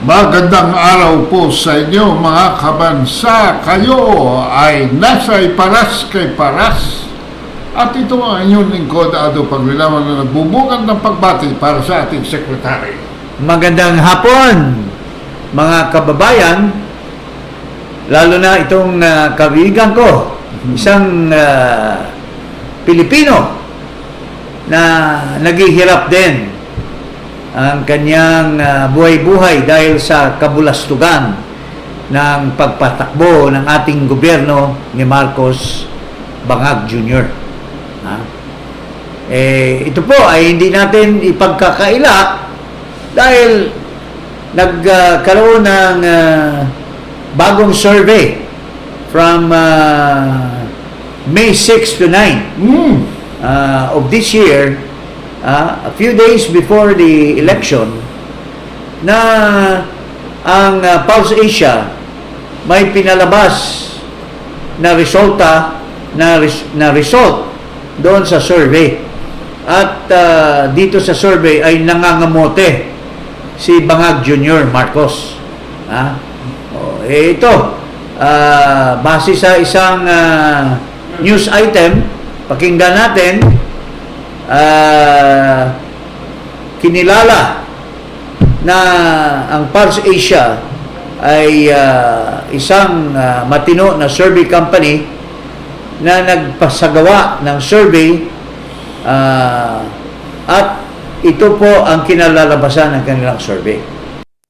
Magandang araw po sa inyo mga kabansa. Kayo ay nasa iparas kay paras. At ito ang inyong lingkod, Ado Paglilawan, na nagbubukad ng pagbati para sa ating sekretary. Magandang hapon, mga kababayan, lalo na itong kaibigan ko, isang Pilipino na naghihirap din ang kanyang buhay-buhay dahil sa kabulastugan ng pagpatakbo ng ating gobyerno ni Marcos Bangag Jr. Ito po ay hindi natin ipagkakaila dahil nagkaroon ng bagong survey from May 6 to 9 of this year, a few days before the election, na ang Pulse Asia may pinalabas na resulta na result doon sa survey. At dito sa survey ay nangangamote si Bangag Jr. Marcos. Ito, base sa isang news item, pakinggan natin. Kinilala na ang Pulse Asia ay isang matino na survey company na nagpasagawa ng survey, at ito po ang kinalalabasan ng kanilang survey.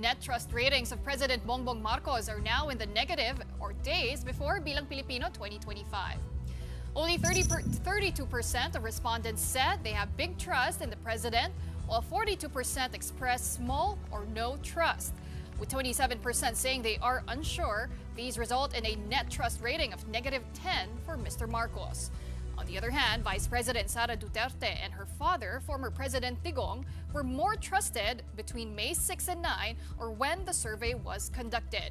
Net trust ratings of President Bongbong Marcos are now in the negative or days before Bilang Pilipino 2025. Only 32% of respondents said they have big trust in the president, while 42% expressed small or no trust. With 27% saying they are unsure, these result in a net trust rating of negative 10 for Mr. Marcos. On the other hand, Vice President Sara Duterte and her father, former President Digong, were more trusted between May 6 and 9, or when the survey was conducted.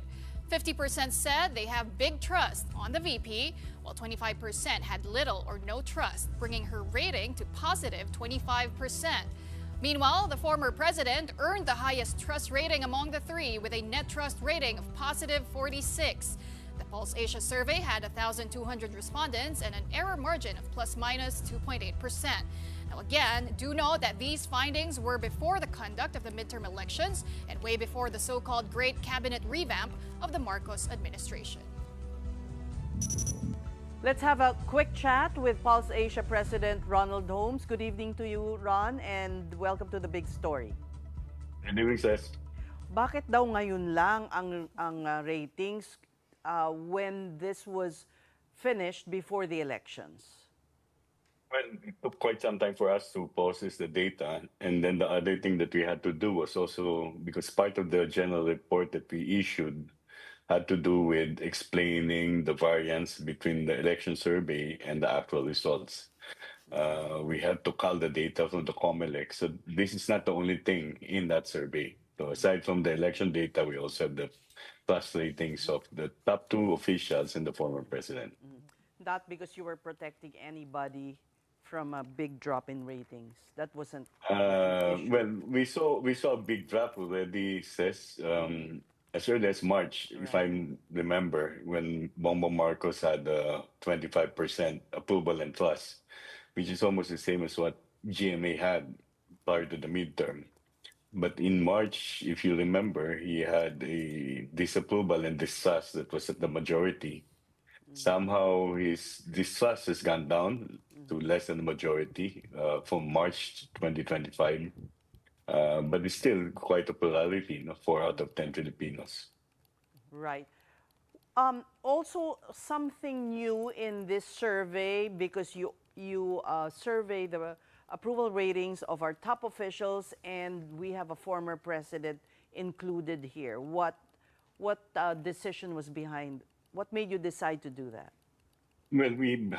50% said they have big trust on the VP, while 25% had little or no trust, bringing her rating to positive 25%. Meanwhile, the former president earned the highest trust rating among the three with a net trust rating of positive 46. The Pulse Asia survey had 1,200 respondents and an error margin of plus minus 2.8%. Now again, do note that these findings were before the conduct of the midterm elections and way before the so-called Great Cabinet revamp of the Marcos administration. Let's have a quick chat with Pulse Asia President Ronald Holmes. Good evening to you, Ron, and welcome to the big story. Good evening, Cess. Bakit daw ngayon lang ang ratings when this was finished before the elections? Well, it took quite some time for us to process the data. And then the other thing that we had to do was also, because part of the general report that we issued had to do with explaining the variance between the election survey and the actual results. We had to cull the data from the COMELEC. So this is not the only thing in that survey. So aside from the election data, we also have the trust ratings of the top two officials and the former president. Not because you were protecting anybody from a big drop in ratings. That wasn't an issue. Well, we saw a big drop already, Cess, as early as March, if I remember, when Bongbong Marcos had 25% approval and trust, which is almost the same as what GMA had prior to the midterm. But in March, if you remember, he had a disapproval and distrust that was at the majority. Somehow his distrust has gone down to less than the majority from March 2025. But it's still quite a plurality, 4 out of 10 Filipinos. Right. Also, something new in this survey, because you survey the approval ratings of our top officials, and we have a former president included here. What decision was behind? What made you decide to do that? Well, we've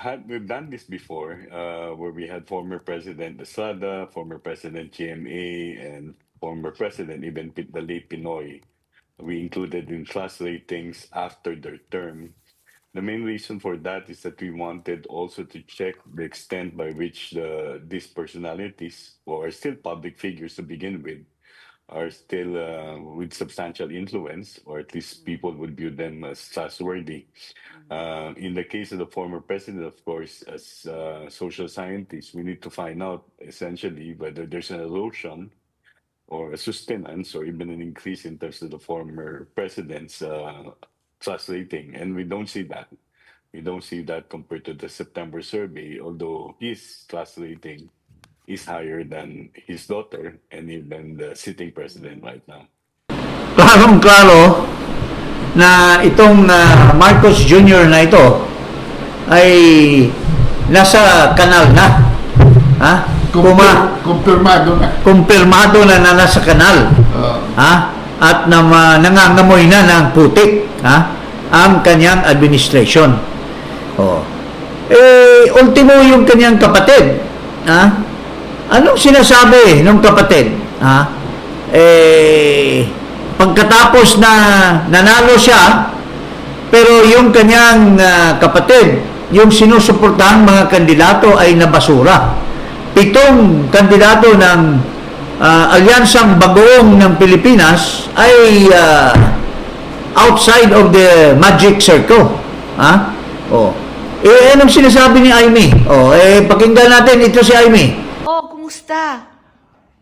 done this before, where we had former President Estrada, former President GMA, and former President, even the late Pinoy. We included in class ratings after their term. The main reason for that is that we wanted also to check the extent by which these personalities, or are still public figures to begin with, are still with substantial influence, or at least people would view them as trustworthy. In the case of the former president, of course, as social scientists, we need to find out essentially whether there's an erosion or a sustenance or even an increase in terms of the former president's trust rating. And we don't see that. We don't see that compared to the September survey, although his trust rating is higher than his daughter and even the sitting president right now. Klarong-klaro na itong Marcos Jr. na ito ay nasa kanal na. Ha? Kumpirmado na. Kumpirmado na nasa kanal. Ha? At nangangamoy na ng putik, ha? Ang kanyang administration. Ultimo yung kanyang kapatid, ha? Anong sinasabi ng kapatid, ha? Pagkatapos na nanalo siya, pero yung kanyang kapatid, yung sinusuportahang mga kandidato ay nabasura. 7 kandidato ng Alyansang Bagoong ng Pilipinas ay outside of the magic circle. Ha? Anong sinasabi ni Amy? Pakinggan natin ito si Amy. Kumusta?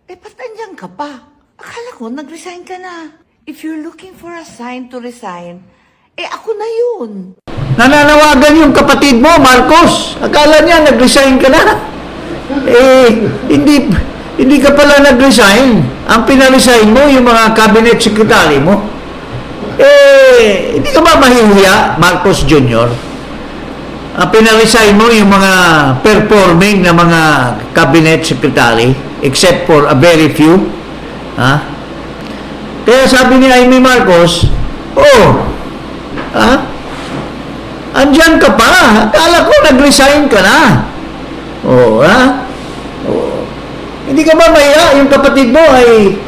Ba't andyan ka pa? Akala ko nag-resign ka na. If you're looking for a sign to resign, ako na yun. Nananawagan yung kapatid mo, Marcos. Akala niya nag-resign ka na. Hindi ka pala nag-resign. Ang pinaresign mo, yung mga cabinet secretary mo. Hindi ka ba mahihiya, Marcos Jr.? Ang pinaresign mo, yung mga performing na mga cabinet secretary, except for a very few. Ha? Kaya sabi ni Amy Marcos, andyan ka pa. Akala ko nag-resign ka na. Hindi ka ba mahiya? Yung kapatid mo ay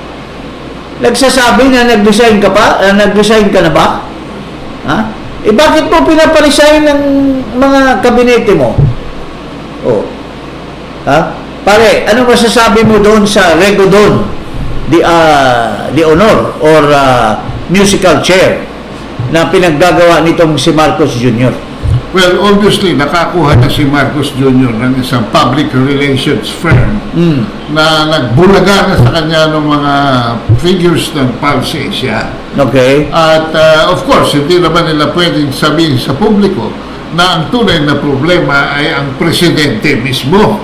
nagsasabi na nag-resign ka pa? Nag-resign ka na ba? Ha? Bakit mo pinaparesign ng mga kabinete mo? Ha? Pare, ano masasabi mo doon sa Regodon, the honor or musical chair na pinaggagawa nitong si Marcos Jr.? Well, obviously, nakakuha na si Marcos Jr. ng isang public relations firm na nagbulaga na sa kanya ng mga figures ng Pulse Asia. Okay. At of course, hindi naman nila pwedeng sabihin sa publiko na ang tunay na problema ay ang presidente mismo.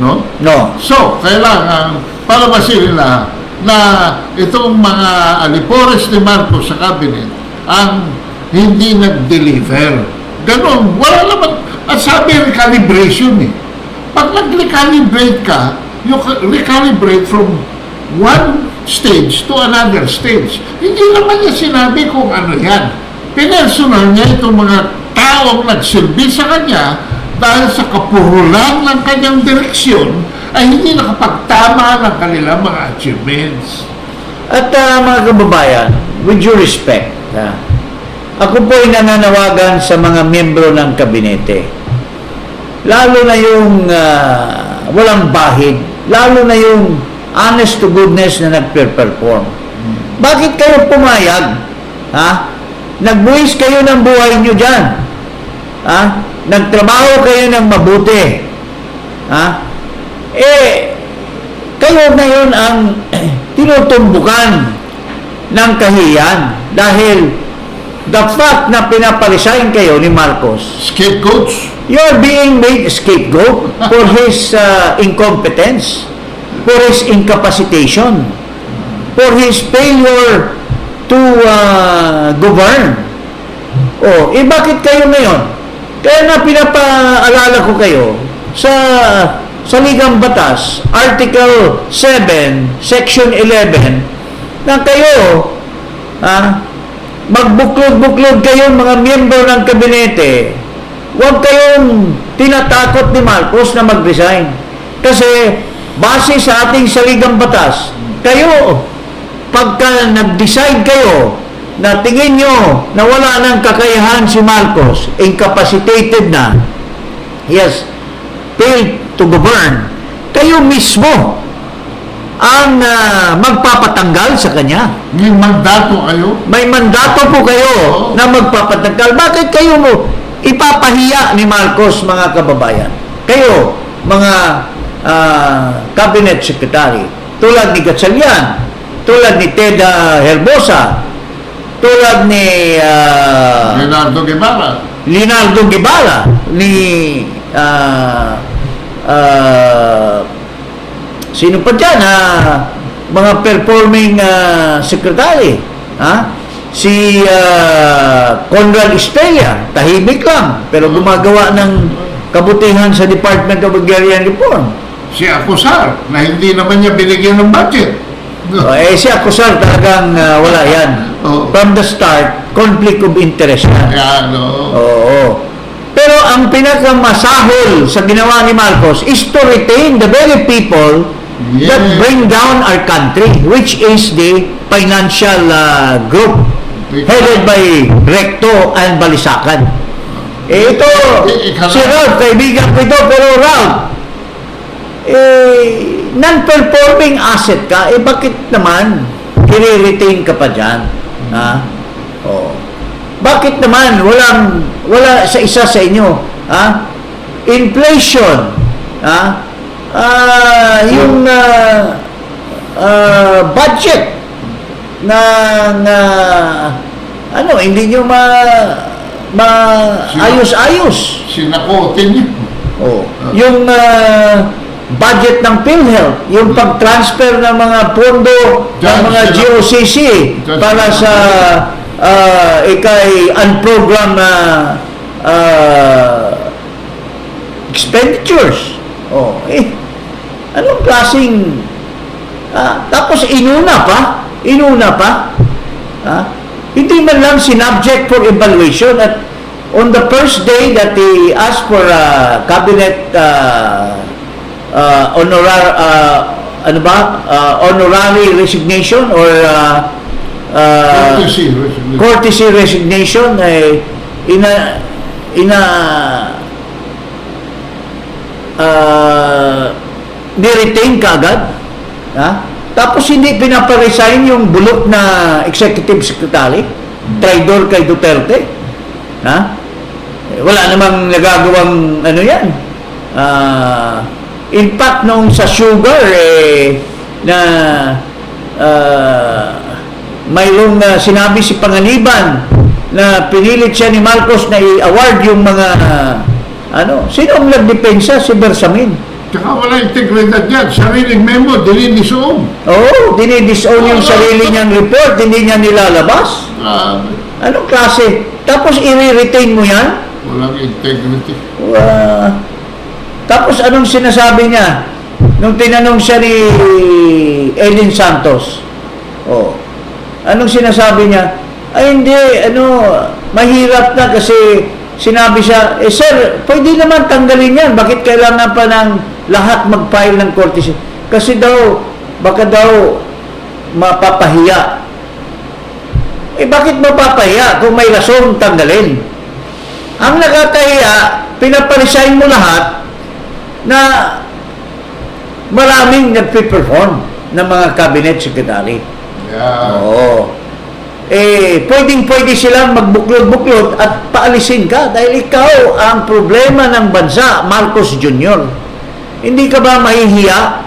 No? No. So, kailangan palabasin nila na itong mga alipores ni Marcos sa cabinet ang hindi nag-deliver. Ganon, wala naman. At sabi, recalibration eh. Pag nag-recalibrate ka, you recalibrate from one stage to another stage. Hindi naman niya sinabi kung ano yan. Pinersonal niya itong mga taong nagsilbi sa kanya dahil sa kapurulan ng kanyang direksyon ay hindi nakapagtama ng kanilang mga achievements. At mga kababayan, with due respect, ako po ay nananawagan sa mga miyembro ng kabinete. Lalo na yung walang bahid, lalo na yung honest to goodness na nagpe-perform. Bakit kayo pumayag? Ha? Nagbuwis kayo ng buhay nyo dyan. Ha? Nagtrabaho kayo ng mabuti. Ha? Kayo ngayon ang tinutumbukan ng kahiyan dahil the fact na pinaparesign kayo ni Marcos, Scapegoats? you're being made a scapegoat for his incompetence, for his incapacitation, for his failure to govern. Bakit kayo ngayon? Kaya nga pinapaalala ko kayo sa Ligang Batas, Article 7, Section 11, na kayo, magbuklod-buklod kayo mga miyembro ng kabinete, huwag kayong tinatakot ni Marcos na mag-resign. Kasi, base sa ating saligang batas, kayo, pagka nag-decide kayo na tingin nyo na wala ng kakayahan si Marcos, incapacitated na, he has failed to govern, kayo mismo ang magpapatanggal sa kanya. May mandato kayo. May mandato po kayo na magpapatanggal. Bakit kayo mo ipapahiya ni Marcos, mga kababayan? Kayo, mga cabinet secretary, tulad ni Gatchalian, tulad ni Ted Herbosa, tulad ni Leonardo Guevara. Leonardo Guevara, ni sino pa dyan, mga performing secretary, si Conrad Estrella, tahimik lang, pero gumagawa ng kabutihan sa Department of Agrarian Reform. Si Acosar, na hindi naman niya binigyan ng budget. Si Acosar talagang wala yan. Oo. From the start, conflict of interest yan. Yan, Oo. Pero ang pinakamasahol sa ginawa ni Marcos is to retain the very people that Yes. bring down our country, which is the financial group headed by Recto and Balisacan. Ito, si Ralph, kaibigan ko ito, pero Ralph, non-performing asset ka, bakit naman i-retain ka pa dyan? Bakit naman wala sa isa sa inyo, inflation, yung budget hindi nyo ayos-ayos. Sinakote niyo. Yung budget ng PhilHealth, yung pag-transfer ng mga pondo ng mga GOCC para sa unprogrammed expenditures. Anong klaseng tapos inuna pa hindi man lang sinubject for evaluation. At on the first day that he asked for cabinet honorary resignation or courtesy resignation, ni-retain ka agad. Tapos hindi pinaparesign yung bulok na executive secretary, traidor kay Duterte. Wala namang nagagawang yan. In fact, nung sa sugar, mayroong sinabi si Panganiban na pinilit siya ni Marcos na i-award yung mga sino ang nagdepensa? Si Bersamin. Tsaka wala integridad yan. Sariling memo, dinidisoon. Dinidisown yung sarili niyang report, hindi niya nilalabas. Anong klase? Tapos i-retain mo yan? Walang integrity. Tapos anong sinasabi niya? Nung tinanong siya ni Elin Santos, anong sinasabi niya? Hindi, mahirap na kasi sinabi siya, sir, pwede naman tanggalin yan. Bakit kailangan pa ng lahat mag-file ng courtesy? Kasi baka daw mapapahiya. Bakit mapapahiya kung may rason tanggalin? Ang nakakahiya, pinapalisain mo lahat na maraming nagpe-perform ng mga cabinet secretary. Pwedeng-pwede silang magbuklod-buklod at paalisin ka dahil ikaw ang problema ng bansa, Marcos Jr. Hindi ka ba mahihiya?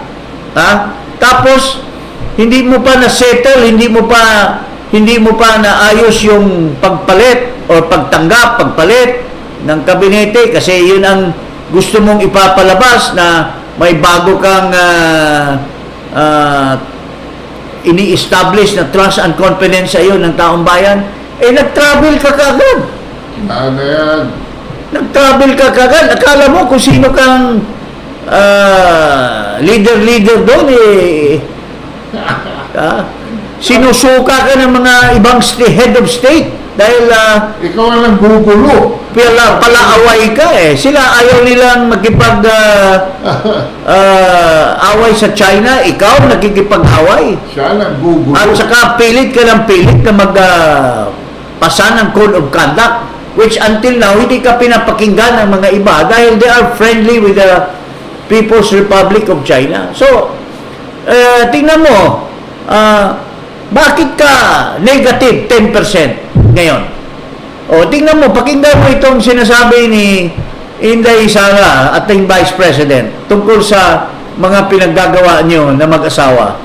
Tapos, hindi mo pa na-settle, hindi mo pa naayos yung pagpalit o pagpalit ng kabinete kasi yun ang gusto mong ipapalabas na may bago kang ini-establish na trust and confidence sa iyo ng taong bayan. Nag-travel ka kagad. Nag-travel ka kagad. Akala mo kung sino kang leader doon sinusuka ka ng mga ibang head of state dahil ikaw ang naggugulo. Palaaway ka Sila ayaw nilang away sa China, ikaw nakikipag-away. Siya naggugulo. At saka pilit ka ng pilit na magpasa ng code of conduct, which until now hindi ka pinapakinggan ng mga iba dahil they are friendly with the People's Republic of China. So, tingnan mo, bakit ka negative 10% ngayon? O, tingnan mo, pakinggan mo itong sinasabi ni Inday Sara, ating Vice President, tungkol sa mga pinaggagawa nyo na mag-asawa.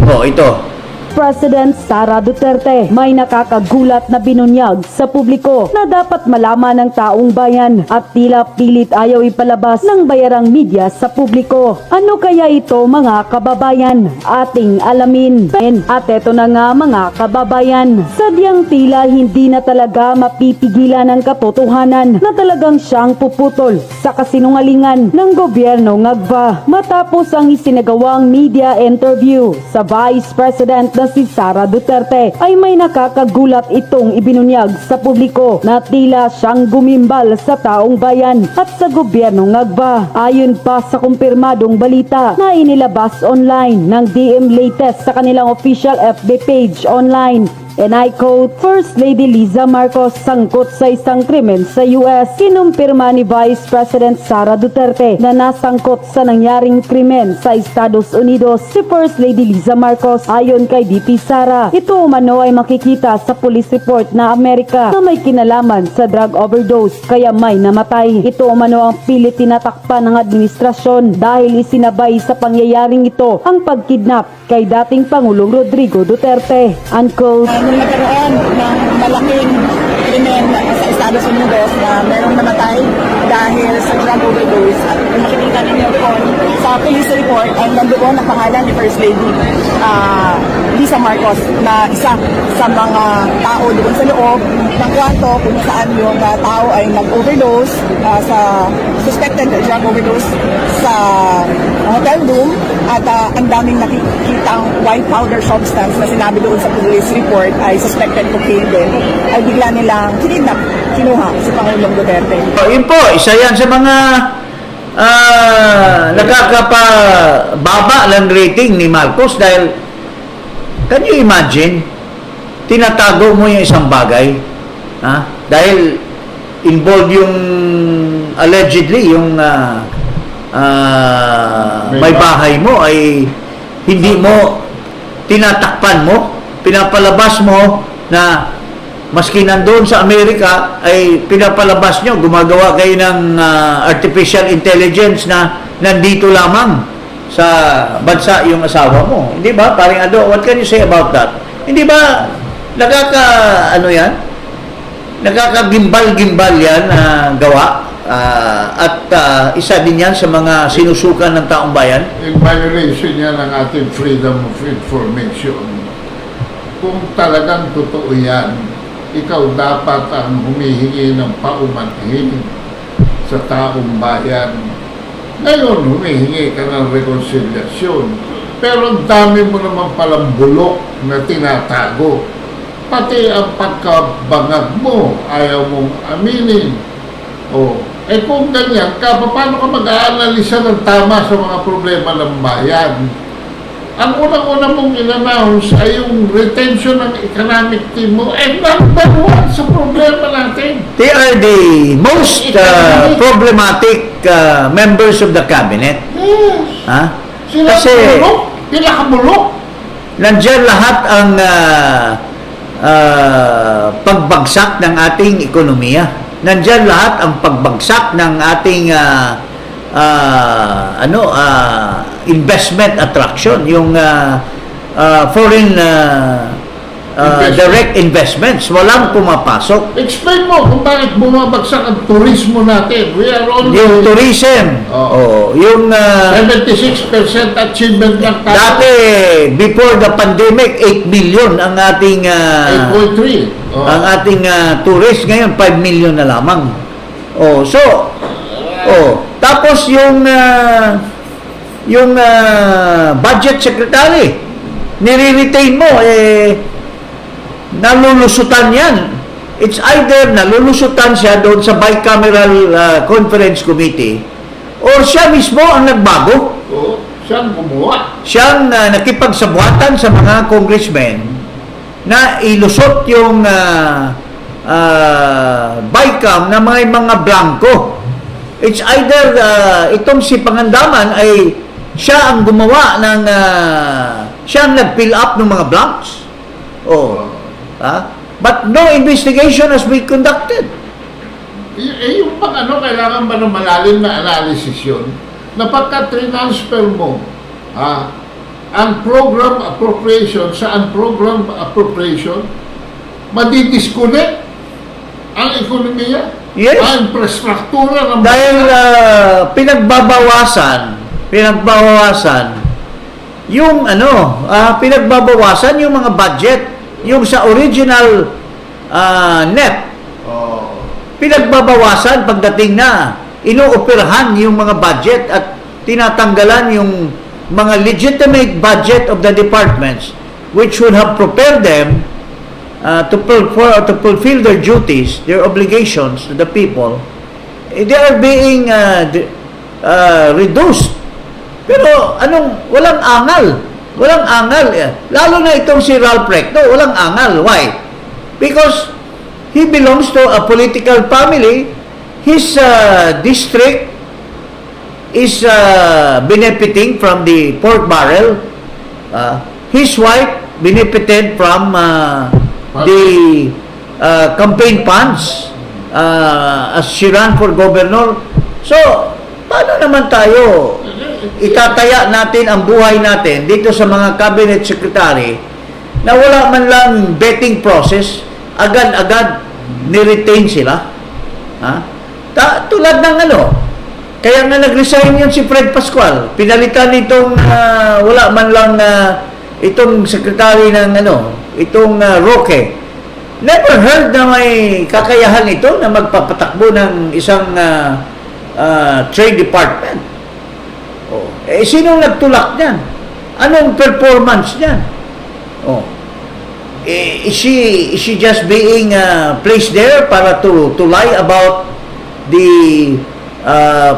O, ito. President Sara Duterte may nakakagulat na binunyag sa publiko na dapat malaman ng taong bayan at tila pilit ayaw ipalabas ng bayarang media sa publiko. Ano kaya ito mga kababayan? Ating alamin. At eto na nga mga kababayan, sadyang tila hindi na talaga mapipigilan ang katotohanan na talagang siyang puputol sa kasinungalingan ng gobyerno ngagba matapos ang isinagawang media interview sa Vice President na si Sara Duterte ay may nakakagulat itong ibinunyag sa publiko na tila siyang gumimbal sa taong bayan at sa gobyerno ngagba. Ayon pa sa kumpirmadong balita na inilabas online ng DM latest sa kanilang official FB page online. And I quote, First Lady Liza Marcos sangkot sa isang krimen sa US. Kinumpirma ni Vice President Sara Duterte na nasangkot sa nangyaring krimen sa Estados Unidos si First Lady Liza Marcos. Ayon kay DP Sara, ito umano ay makikita sa police report na Amerika na may kinalaman sa drug overdose kaya may namatay. Ito umano ang pilit tinatakpan ng administrasyon dahil isinabay sa pangyayaring ito ang pagkidnap kay dating Pangulong Rodrigo Duterte. Unquote. Nung nagkaroon ng malaking krimen sa Estados Unidos na merong namatay dahil sa drug overdose at kung makikita ninyo po sa police report ay nandoon ang pangalan ni First Lady Liza Marcos na isa sa mga tao doon sa loob ng kwarto kung saan yung tao ay nag-overdose sa suspected drug overdose sa hotel room at ang daming nakikitang white powder substance na sinabi doon sa police report ay suspected cocaine din ay bigla nilang kinuha si Pangulong Duterte. Yun po, isa yan sa mga nakakapababa lang rating ni Marcos dahil can you imagine tinatago mo yung isang bagay dahil involved yung allegedly yung may bahay mo ay hindi mo tinatakpan mo, pinapalabas mo na maski nandoon sa Amerika ay pinapalabas nyo, gumagawa kayo ng artificial intelligence na nandito lamang sa bansa yung asawa mo. Hindi ba? Paring Ado, what can you say about that? Hindi ba nakakagimbal-gimbal yan na gawa? At isa din yan sa mga sinusukan ng taong bayan? In violation yan ng ating freedom of information. Kung talagang totoo yan, ikaw dapat ang humihingi ng paumanhin sa taong bayan. Ngayon, humihingi ka ng reconciliation. Pero ang dami mo naman palang bulok na tinatago. Pati ang pagkabangag mo, ayaw mong aminin. Kung ganyan ka, paano ka mag-aanalisa ng tama sa mga problema ng bayan? Ang unang-una mong in-announce ay yung retention ng economic team mo number one sa problema natin. They are the most problematic members of the cabinet. Yes. Sila Kasi kabulok. Sila kabulok. nandiyan lahat ang pagbagsak ng ating ekonomiya. Nandiyan lahat ang pagbagsak ng ating investment attraction, yung foreign direct investments, walang pumapasok. Explain mo kung bakit bumabagsak ang turismo natin. We are only Yung tourism, yung 76% achievement ng tayo. dati, before the pandemic, 8 million ang ating 8.3. ang ating tourist. Ngayon, 5 million na lamang. Tapos yung budget secretary, nire-retain mo, nalulusutan yan. It's either nalulusutan siya doon sa bicameral conference committee or siya mismo ang nagbago. Siyang gumawa. Siyang nakipagsabuatan sa mga congressmen na ilusot yung bicam na mga blanco. It's either itong si Pangandaman ay siya ang gumawa ng siya ang nag-fill up ng mga blanks. Oh. But no investigation has been conducted. Yung pang ano, kailangan ba ng malalim na analysis yun? Na pagka-transfer mo, ang program appropriation sa unprogram appropriation, madidisconnect ang ekonomiya, Yes. ang infrastruktura ng Dahil pinagbabawasan yung pinagbabawasan yung mga budget, yung sa original net, pinagbabawasan pagdating na inooperahan yung mga budget at tinatanggalan yung mga legitimate budget of the departments which would have prepared them to fulfill their duties, their obligations to the people. They are being reduced. Pero walang angal. Lalo na itong si Ralph Recto, walang angal. Why? Because he belongs to a political family. His district is benefiting from the pork barrel. His wife benefited from the campaign funds as she ran for governor. So, paano naman tayo itataya natin ang buhay natin dito sa mga cabinet secretary na wala man lang vetting process, agad-agad ni-retain sila? Tulad ng kaya nga nag-resign yun si Fred Pascual. Pinalitan itong wala man lang itong secretary ng itong Roque. Never heard na may kakayahan ito na magpapatakbo ng isang trade department. Sinong nagtulak niyan? Anong performance niyan? Is she just being placed there para to lie about the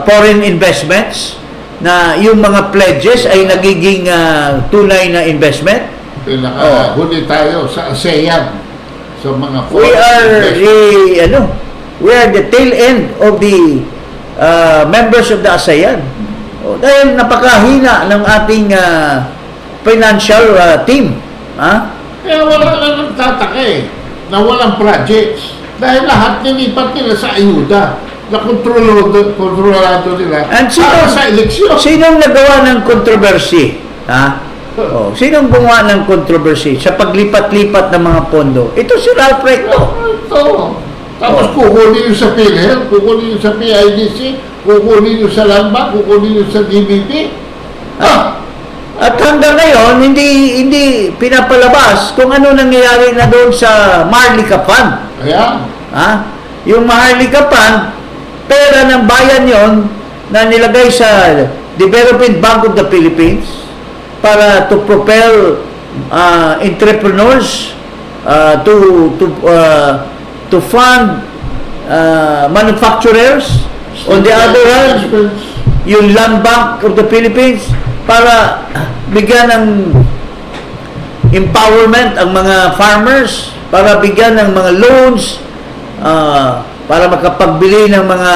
foreign investments, na yung mga pledges ay nagiging tunay na investment? Pinakahuli tayo sa ASEAN, sa mga We are the tail end of the members of the ASEAN. Dahil napakahina ng ating financial team. Kaya wala lang nagtataka na walang projects. Dahil lahat nilipat nila sa ayuda na kontrolado nila para sa eleksyon. Sinong nagawa ng controversy? Sinong gumawa ng controversy sa paglipat-lipat ng mga pondo? Ito si Ralph Recto. Tapos kukunin yung sa PhilHealth, kukunin yung sa PIDC, kukunin yung sa Lamba, kukunin yung sa DBP. At hanggang ngayon, hindi pinapalabas kung ano nangyayari na doon sa Maharlika Fund. Ayan. Yung Maharlika Fund, pera ng bayan yon na nilagay sa Development Bank of the Philippines para to propel entrepreneurs, to fund manufacturers. On the other hand, yung Land Bank of the Philippines para bigyan ng empowerment ang mga farmers, para bigyan ng mga loans, para makapagbili ng mga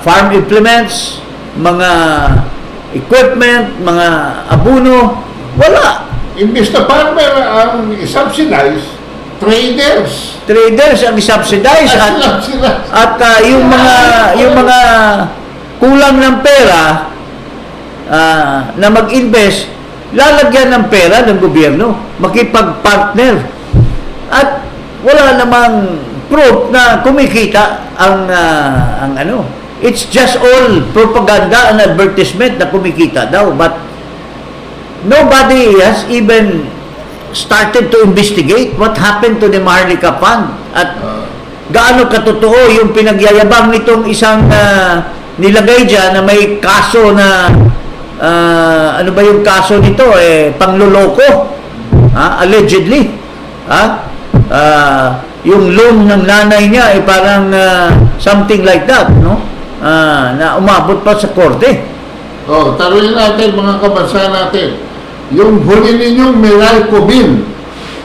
farm implements, mga equipment, mga abono. Wala. Imbis na farmer ang subsidize, traders ang subsidize at yung mga kulang ng pera na mag-invest, lalagyan ng pera ng gobyerno, makipag-partner, at wala namang proof na kumikita ang it's just all propaganda and advertisement na kumikita daw, but nobody has even started to investigate what happened to the Maharlika Fund at gaano katotoo yung pinagyayabang nitong isang nilagay dyan na may kaso na ano ba yung kaso nito, pangloloko, allegedly, yung loan ng nanay niya parang something like that, no, na umabot pa sa korte. Taruin natin mga kabansa natin, yung huli ninyong Meralco bill,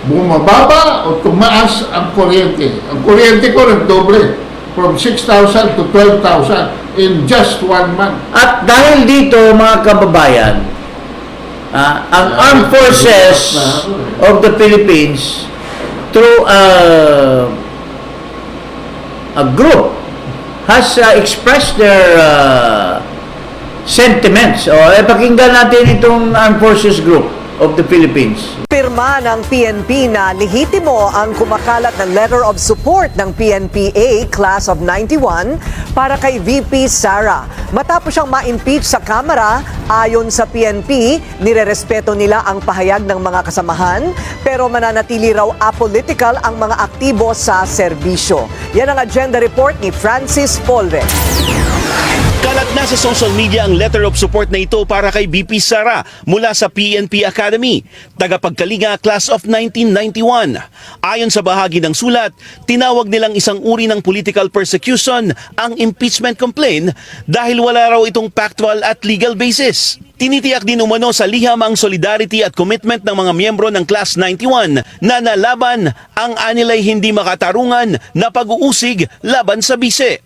bumababa o tumaas ang kuryente. Ang kuryente ko nagdoble. from 6,000 to 12,000 in just 1 month. At dahil dito, mga kababayan, ang Armed Forces of the Philippines, through a group, has expressed their sentiments. Pakinggan natin itong Armed Forces Group of the Philippines. Pirma ng PNP na lehitimo ang kumakalat na letter of support ng PNPA Class of 91 para kay VP Sara. Matapos siyang ma-impeach sa Kamara, ayon sa PNP, nirerespeto nila ang pahayag ng mga kasamahan pero mananatili raw apolitical ang mga aktibo sa serbisyo. Yan ang agenda report ni Francis Polve. Kalat na sa social media ang letter of support na ito para kay VP Sara mula sa PNP Academy, tagapagkalinga Class of 1991. Ayon sa bahagi ng sulat, tinawag nilang isang uri ng political persecution ang impeachment complaint dahil wala raw itong factual at legal basis. Tinitiyak din umano sa liham ang solidarity at commitment ng mga miyembro ng Class 91 na nalaban ang anilay hindi makatarungan na pag-uusig laban sa bise.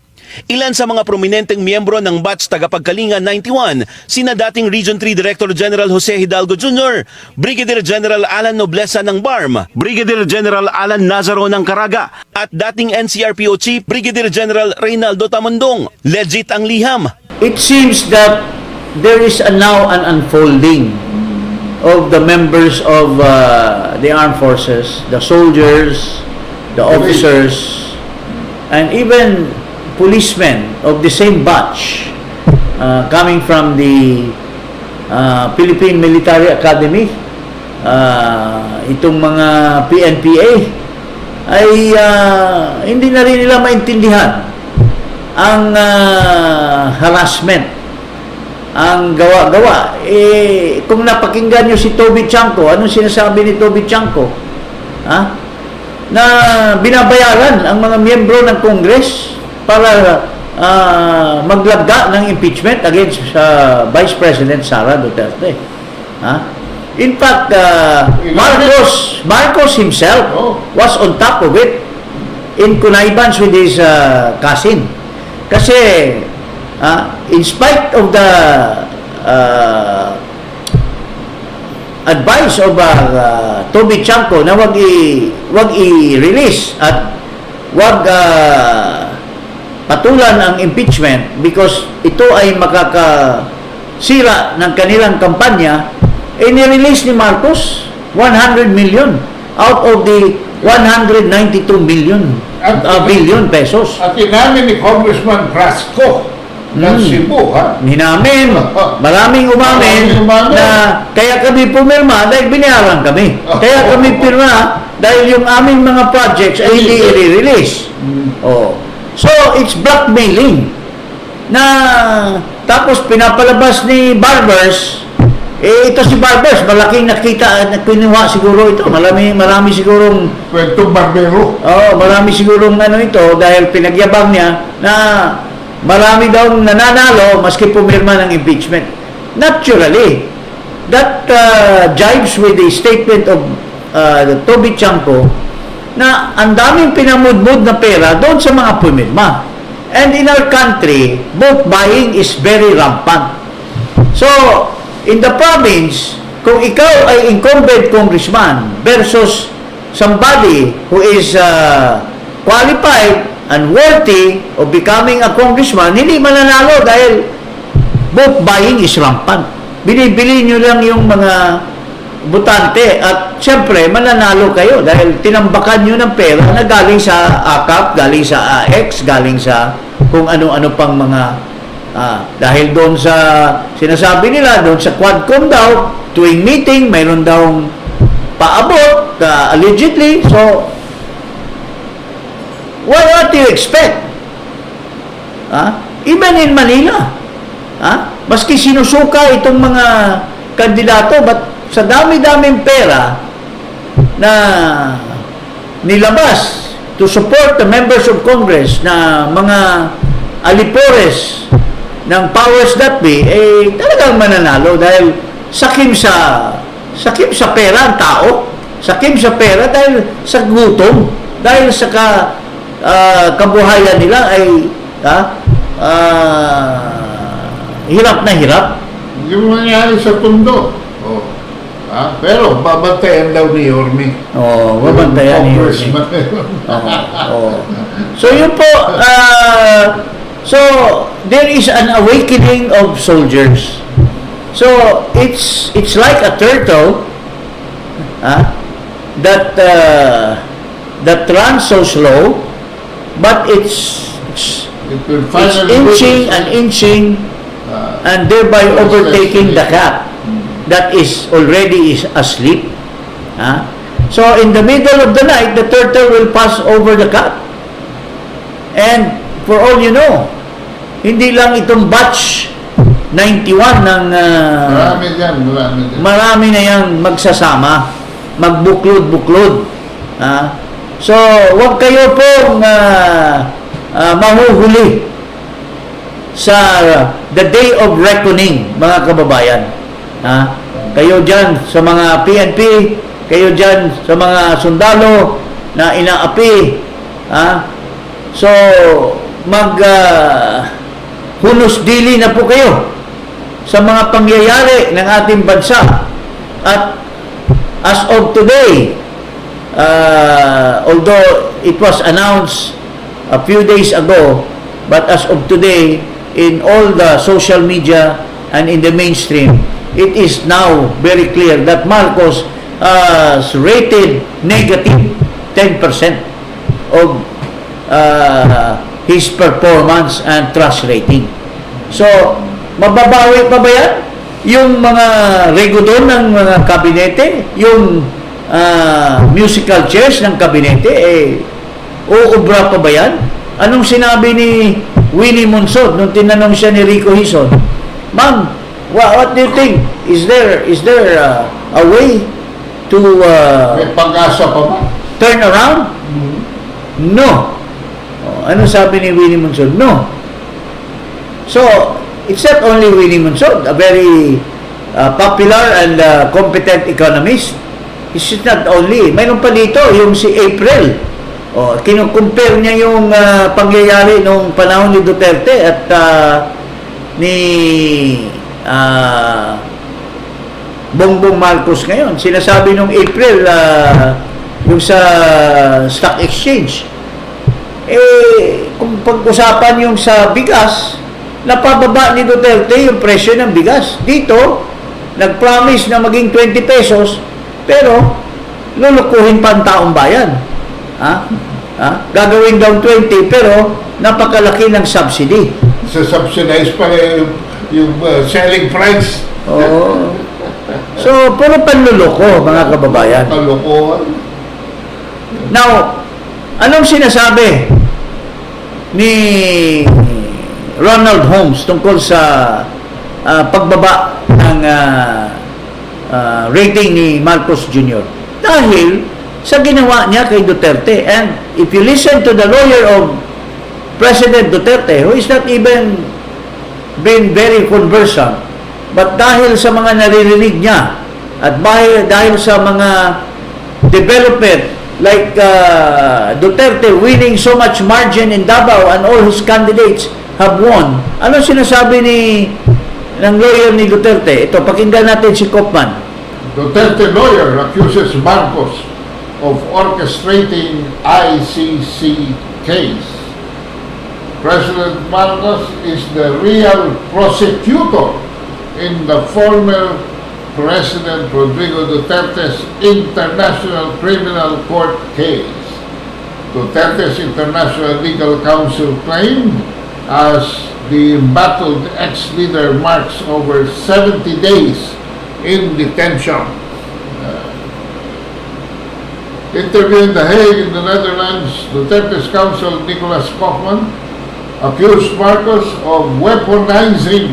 Ilan sa mga prominenteng miyembro ng batch tagapagkalinga 91, sina dating Region 3 Director General Jose Hidalgo Jr., Brigadier General Alan Noblesa ng BARM, Brigadier General Alan Nazaro ng Caraga, at dating NCRPO Chief Brigadier General Reynaldo Tamundong. Legit ang liham. It seems that there is now an unfolding of the members of the armed forces, the soldiers, the officers, and even policemen of the same batch coming from the Philippine Military Academy, itong mga PNPA, ay hindi na rin nila maintindihan ang harassment, ang gawa-gawa. Kung napakinggan nyo si Toby Chanco, anong sinasabi ni Toby Chanco? Na binabayaran ang mga miyembro ng Congress para maglagda ng impeachment against Vice President Sara Duterte. In fact, Marcos himself was on top of it in connivance with his cousin. Kasi in spite of the advice of Toby Chanco na wag i-release at wag patulan ang impeachment because ito ay makakasira ng kanilang kampanya, nirelease ni Marcos 100 million out of the 192 billion pesos. At inamin ni Congressman Brasco ng Cebu, Hinamin, maraming umamin na kaya kami pumirma dahil binayaran kami. Kaya kami pirma dahil yung aming mga projects ay hindi i-release. So, it's blackmailing na tapos pinapalabas ni Barbers. Ito si Barbers, malaking nakita at kinuha siguro ito. Marami sigurong kwentong barbero. Marami sigurong ito dahil pinagyabang niya na marami daw nananalo maski pumirma ng impeachment. Naturally, that jives with the statement of Toby Chanco na ang daming pinamudmud na pera doon sa mga pumirma. And in our country, vote buying is very rampant. So, in the province, kung ikaw ay incumbent congressman versus somebody who is qualified and worthy of becoming a congressman, hindi mananalo dahil vote buying is rampant. Binibili nyo lang yung mga butante at siyempre mananalo kayo dahil tinambakan nyo ng pera na galing sa AKAP, galing sa AX, galing sa kung ano-ano pang mga dahil doon sa sinasabi nila doon sa Quadcom daw tuwing meeting mayroon daw paabot allegedly. So what do you expect? Even in Manila, maski sinusuka itong mga kandidato, but sa dami-daming pera na nilabas to support the members of Congress na mga alipores ng powers that be, talagang mananalo dahil sakim sa pera ang tao, sakim sa pera dahil sa gutom, dahil sa kabuhayan nila ay hirap na hirap. Yung nangyari sa Tondo. Oh. Pero babantayan daw ni Yorme. Babantayan ni Yorme. So yun po, so there is an awakening of soldiers. So it's like a turtle that runs so slow, but it's inching and inching, and thereby overtaking the cat that is already asleep. So in the middle of the night, the turtle will pass over the cat. And for all you know, hindi lang itong batch 91 ng marami na yan magsasama, magbuklod-buklod. So huwag kayo pong mahuhuli sa the day of reckoning, mga kababayan. Kayo dyan sa mga PNP, kayo dyan sa mga sundalo na inaapi, so hunos dili na po kayo sa mga pangyayari ng ating bansa. At as of today, although it was announced a few days ago, but as of today, in all the social media and in the mainstream, it is now very clear that Marcos has rated negative 10% of his performance and trust rating. So, mababawi pa ba yan? Yung mga regodon ng mga kabinete, yung musical chairs ng kabinete, uubra pa ba yan? Anong sinabi ni Winnie Monsod nung tinanong siya ni Rico Hison? Ma'am, what do you think? Is there a way to may pag-asa pa ba? turn around? No. Ano sabi ni Winnie Monsod? No. So, it's not only Winnie Monsod, a very popular and competent economist. It's not only. Mayroon pa dito, yung si April. Kinukumpare niya yung pangyayari nung panahon ni Duterte at ni Bongbong Marcos ngayon. Sinasabi nung April, yung sa stock exchange, kung pag-usapan yung sa bigas, napababa ni Duterte yung presyo ng bigas. Dito, nag-promise na maging 20 pesos, pero lulukuhin pa ang taong bayan. Gagawin daw 20, pero napakalaki ng subsidy. Subsidize pa yung selling price. So, puro panluloko, mga kababayan. Panluloko. Now, anong sinasabi ni Ronald Holmes tungkol sa pagbaba ng rating ni Marcos Jr.? Dahil sa ginawa niya kay Duterte. And if you listen to the lawyer of President Duterte, who is not even been very conversant, but dahil sa mga naririnig niya at dahil sa mga development like Duterte winning so much margin in Davao and all his candidates have won. Ano sinasabi ng lawyer ni Duterte? Ito, pakinggan natin si Kopman. Duterte lawyer accuses Marcos of orchestrating ICC case. President Marcos is the real prosecutor in the former President Rodrigo Duterte's International Criminal Court case. Duterte's International Legal Counsel claimed as the embattled ex-leader marks over 70 days in detention. Interviewed in The Hague in the Netherlands, Duterte's counsel Nicolas Kochman accused Marcos of weaponizing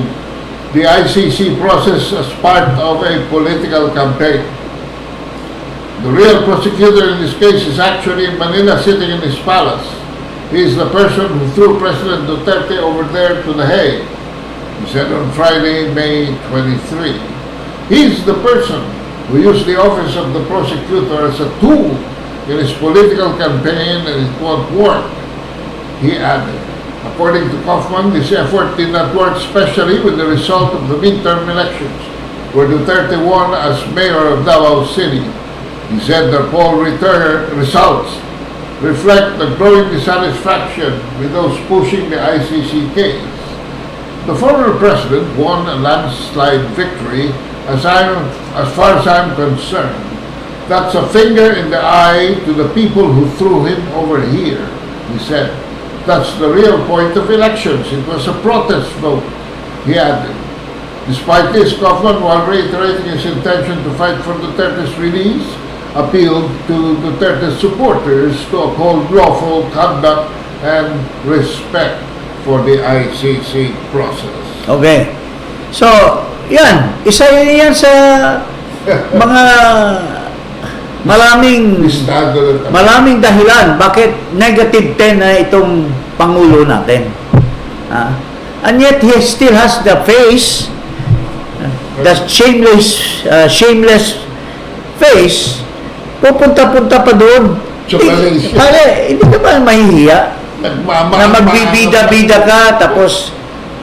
the ICC process as part of a political campaign. The real prosecutor in this case is actually in Manila, sitting in his palace. He is the person who threw President Duterte over there to The Hague, he said on Friday, May 23. He is the person who used the office of the prosecutor as a tool in his political campaign, and it won't work. he added. According to Kaufman, this effort did not work, especially with the result of the midterm elections, where Duterte won as mayor of Davao City. He said the poll results reflect the growing dissatisfaction with those pushing the ICC case. The former president won a landslide victory, as far as I'm concerned. That's a finger in the eye to the people who threw him over here, he said. That's the real point of elections. It was a protest vote, he added. Despite this, Kaufman, while reiterating his intention to fight for Duterte's release, appealed to Duterte's supporters to uphold lawful conduct and respect for the ICC process. Okay. So, yan. Isa yan sa mga maraming dahilan bakit negative 10 na itong Pangulo natin. And yet, he still has the face, the shameless face, pupunta-punta pa doon. Hindi ka ba mahihiya? Na magbibida-bida ka, tapos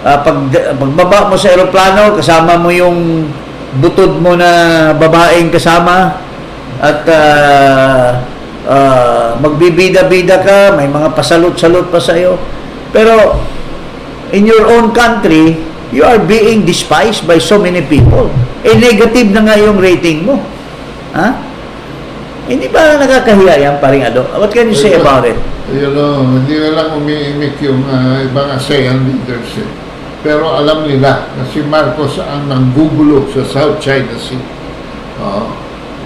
pagbaba mo sa aeroplano, kasama mo yung butod mo na babaeng kasama, at magbibida-bida ka, may mga pasalot-salot pa sa'yo. Pero, in your own country, you are being despised by so many people. Negative na nga yung rating mo. Hindi ba nakakahiya yan, paring Ado? What can you say about it? Hindi na lang umiimik yung ibang ASEAN leaders. Pero alam nila na si Marcos ang nanggugulo sa South China Sea.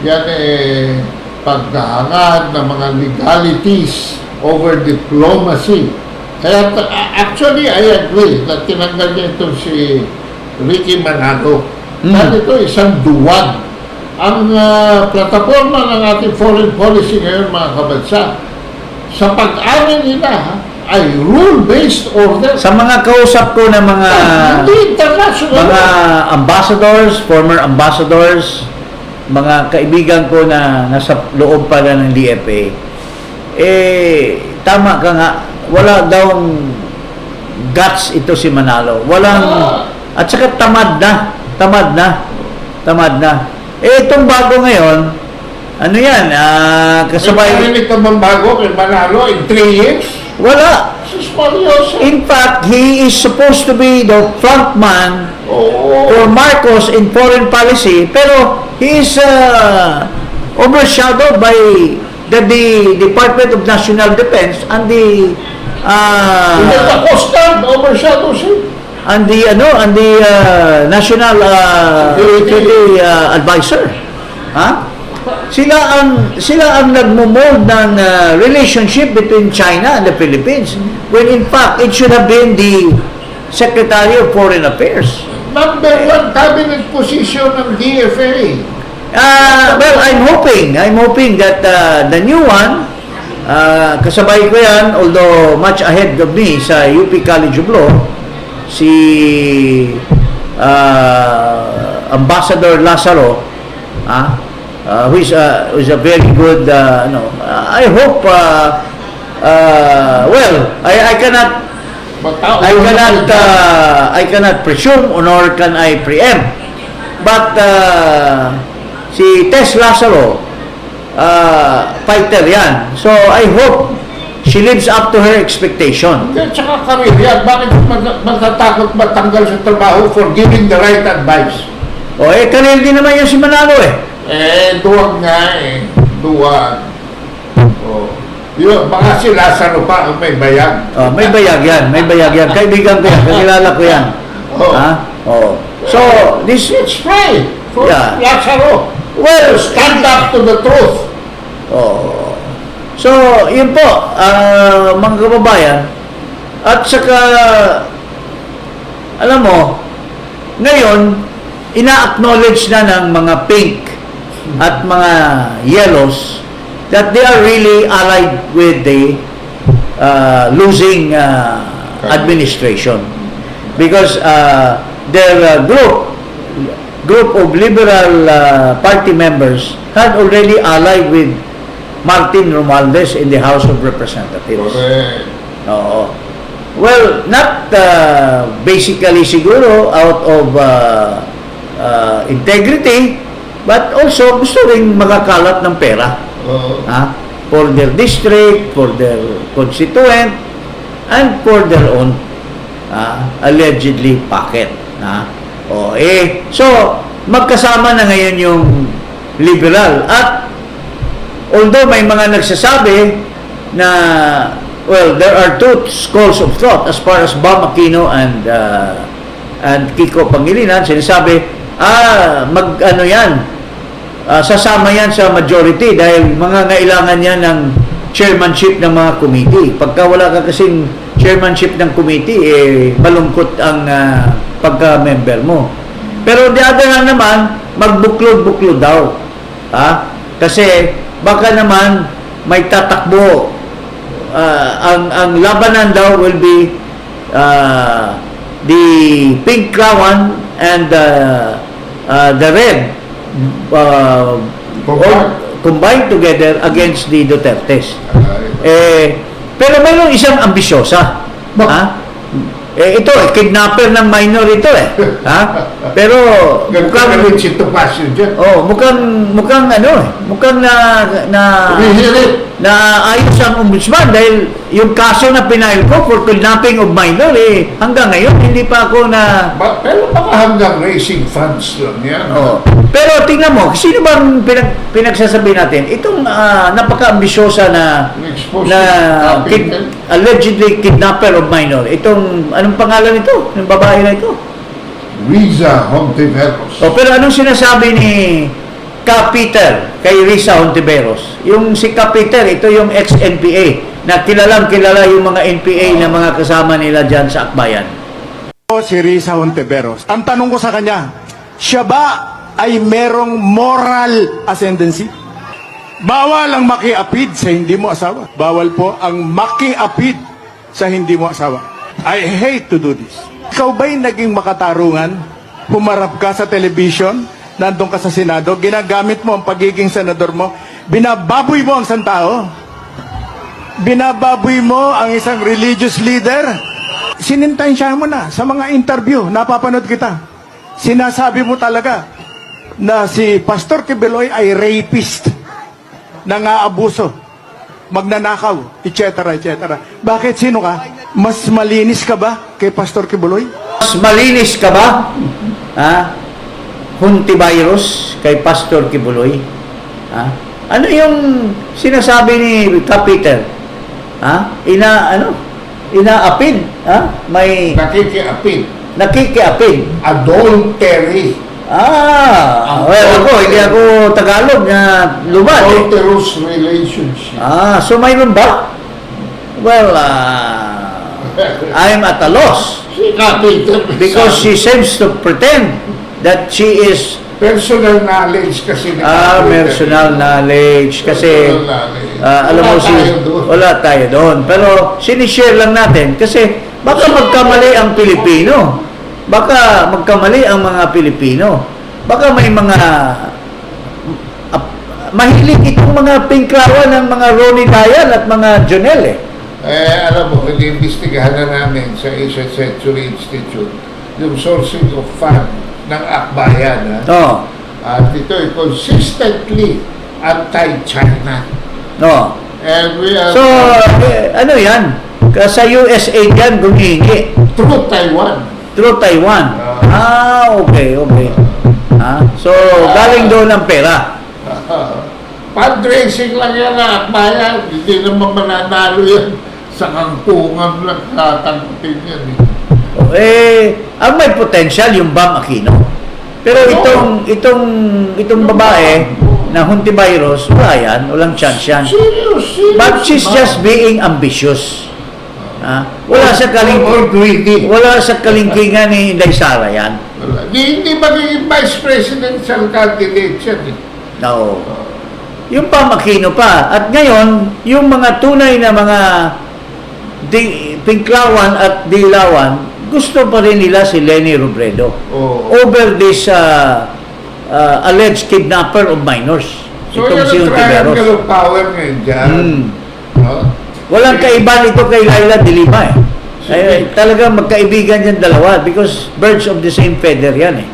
Yan paghahangad ng mga legalities over diplomacy. Kaya actually, I agree na tinanggal niya ito si Ricky Manalo. Dahil ito isang duwag. Ang plataforma ng ating foreign policy ngayon, mga kabansa, sa pag-amin nila, ay rule-based order. Sa mga kausap ko na mga ambassadors, former ambassadors, mga kaibigan ko na nasa loob pala ng DFA, tama ka nga, wala daw guts ito si Manalo. At saka tamad na. Itong bago ngayon, ano yan, kasabay... May narinig ka bang bago kay Manalo in 3 years? Wala. In fact, he is supposed to be the front man for Marcos in foreign policy, pero he is overshadowed by the Department of National Defense and the Costa overshadows him. And the National Security Advisor. Sila ang nagmo-mold ng relationship between China and the Philippines, when in fact it should have been the Secretary of Foreign Affairs. Number 1 cabinet position ng DFA. Well, I'm hoping that the new one, kasabay ko yan, although much ahead of me sa UP College of Law, si Ambassador Lazaro, who is a very good, I hope, well, I cannot presume nor can I preempt, but si Tess Lazaro, fighter yan, so I hope she lives up to her expectation. Tsaka career yan, bakit matatakot matanggal sa trabaho for giving the right advice? Career din naman yan si Manalo duwag nga duwag. Yun, baka si Lazaro pa ang may bayag. May bayag yan. Kaibigan ko yan, kakilala ko yan. So, this... It's right for Lazaro. Well, stand up to the truth. So, yun po, mga kababayan. At saka, alam mo, ngayon, ina-acknowledge na ng mga pink at mga yellows that they are really allied with the losing administration. Because their group of liberal party members had already allied with Martin Romualdez in the House of Representatives. Correct. Oo. Well, not basically siguro out of integrity, but also gusto ring makakalat ng pera. Oo. For their district, for their constituent, and for their own allegedly pocket. So, magkasama na ngayon yung liberal. At although may mga nagsasabi na, well, there are two schools of thought as far as Bam Aquino and Kiko Pangilinan, sinasabi, sasama yan sa majority dahil mga ngailangan yan ng chairmanship ng mga committee. Pagka wala ka kasing chairmanship ng committee, malungkot ang pagka-member mo. Pero the other hand naman, magbuklod-buklod daw. Kasi baka naman may tatakbo. Ang labanan daw will be the Pink Crawan and the Red combined together against the Dutertes. Pero mayroong isang ambisyosa. Ito, kidnapper ng minor ito Pero mukhang mukhang na ayos ang ombudsman dahil yung kaso na pinail ko for kidnapping of minor hanggang ngayon hindi pa ako na Pero baka hanggang raising funds lang yan. Pero tingnan mo, sino bang pinagsasabi natin? Itong napaka-ambisyosa na allegedly kidnapper of minor. Itong, anong pangalan ito? Yung babae na ito? Riza Hontiveros. Pero anong sinasabi ni Ka Peter kay Riza Hontiveros? Yung si Ka Peter, ito yung ex-NPA na kilala yung mga NPA na mga kasama nila dyan sa Akbayan. Si Riza Hontiveros. Ang tanong ko sa kanya, siya ba ay merong moral ascendancy? Bawal ang makiapid sa hindi mo asawa. Bawal po ang makiapid sa hindi mo asawa. I hate to do this. Ikaw ba'y naging makatarungan? Humarap ka sa television, nandun ka sa Senado, ginagamit mo ang pagiging senador mo, binababoy mo ang isang tao, binababoy mo ang isang religious leader. Sinintensya mo na sa mga interview, napapanood kita. Sinasabi mo talaga na si Pastor Kibuloy ay rapist, nangaabuso, magnanakaw, etc. etc. Bakit? Sino ka? Mas malinis ka ba kay Pastor Kibuloy? Mas malinis ka ba? Hontiveros kay Pastor Kibuloy? Ano yung sinasabi ni Ka Peter? Inaapid? May nakikiapid. Adultery. Well, hindi ako Tagalog na lumad. Adulterous relationship. So mayroon ba? Well, I'm at a loss. Because she seems to pretend that she is Personal knowledge kasi. Personal knowledge. Kasi, alam mo, wala tayo doon. Pero, sinishare lang natin. Kasi, baka magkamali ang Pilipino. Baka magkamali ang mga Pilipino. Baka may mga mahilig itong mga pingklawan ng mga Ronnie Dayan at mga Jonel alam mo, inimbestigahan na namin sa Asian Century Institute yung sourcing of fund ng Akbayan. At ito ay consistently anti-China. And we are... So, ano yan? Sa USA yan gumihingi. Through Taiwan. Through Taiwan. Okay. So, galing doon ang pera. Fundraising lang yan na Akbayan. Hindi naman mananalo yan. Sa kangkungan lang tatangkin yan. Ang may potential yung Bam Aquino. Pero itong babae na Hontiveros, wala yan, walang chance yan. But she's just being ambitious. Wala sa kalingkingan ni Inday Sara yan. Hindi magiging vice presidential candidate yan. No. Yung Bam Aquino pa. At ngayon, yung mga tunay na mga Pinklawan at Dilawan, gusto pa rin nila si Leni Robredo over this alleged kidnapper of minors. So, itong si Hontiveros. Triangle of power ngayon dyan. Walang kaibahan ito kay Laila de Lima eh. Talagang magkaibigan yan dalawa because birds of the same feather yan eh.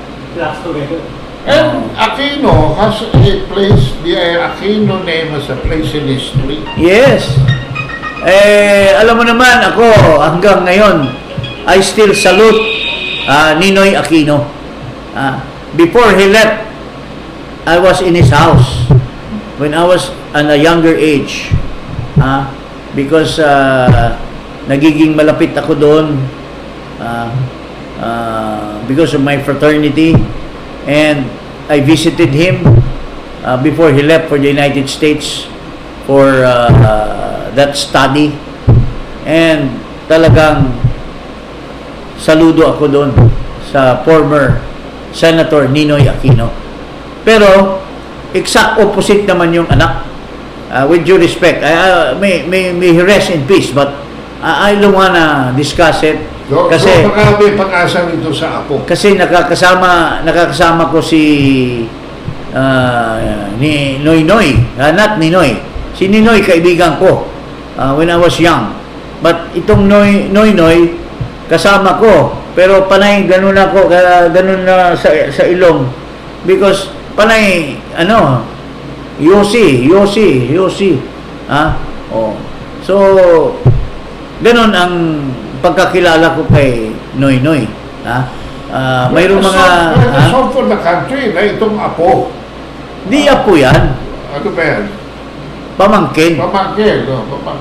And Aquino has a place, the Aquino name has a place in history. Yes. Alam mo naman, ako hanggang ngayon, I still salute Ninoy Aquino. Before he left, I was in his house when I was at a younger age. Because nagiging malapit ako doon because of my fraternity, and I visited him before he left for the United States for that study, and talagang saludo ako doon sa former Senator Ninoy Aquino. Pero exact opposite naman yung anak. With due respect, may he rest in peace, but I don't wanna discuss it kasi baka may pag-asa nito sa apo. kasi nakakasama ko si ni Noy, not Ninoy. Si Ninoy kaibigan ko when I was young. But itong Noy kasama ko, pero panay ganun ako, ganun na sa ilong because panay Yossi. So, ganun ang pagkakilala ko kay Noy. Mayroong mga... So for the country na itong apo. Di apo yan. Ano ba yan? Pamangkin.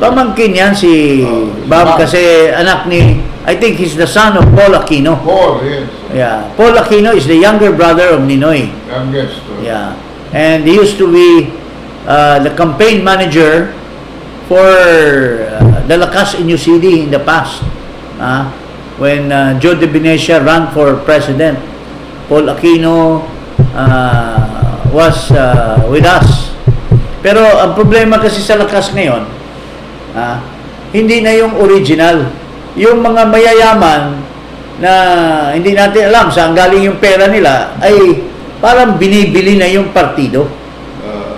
Pamangkin yan si Bob kasi anak ni... I think he's the son of Paul Aquino. Paul, yes. Yeah. Paul Aquino is the younger brother of Ninoy. Youngest. Yeah. And he used to be the campaign manager for the Lakas in UCD in the past. When Joe De Venecia ran for president, Paul Aquino was with us. Pero ang problema kasi sa Lakas ngayon, hindi na yung original. Yung mga mayayaman na hindi natin alam saan galing yung pera nila ay parang binibili na yung partido.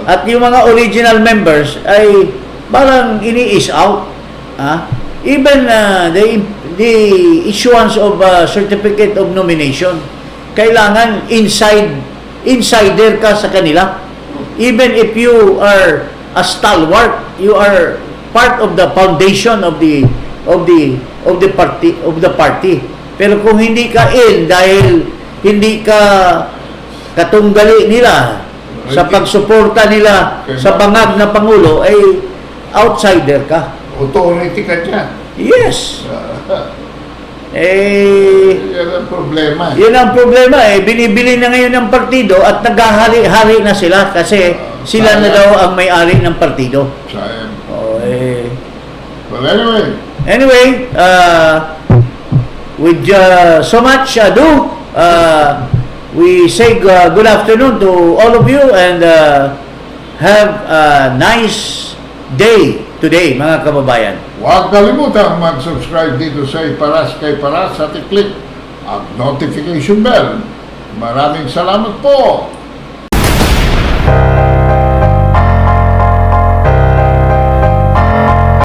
At yung mga original members ay parang ini-is out. Even the issuance of certificate of nomination, kailangan insider ka sa kanila. Even if you are a stalwart, you are part of the foundation of the party. Pero kung hindi ka dahil hindi ka katunggali nila sa pagsuporta nila sa bangag na Pangulo, ay outsider ka. Authority ka dyan. Yes. Yan ang problema. Yan ang problema binibili na ngayon ng partido at naghahari-hari na sila kasi sila na daw ang may-ari ng partido. Sayang. Well, anyway, with so much ado, we say good afternoon to all of you and have a nice day today, mga kababayan. huwag kalimutan mag-subscribe dito sa Iparas kay Paras at i-click ang notification bell. Maraming salamat po.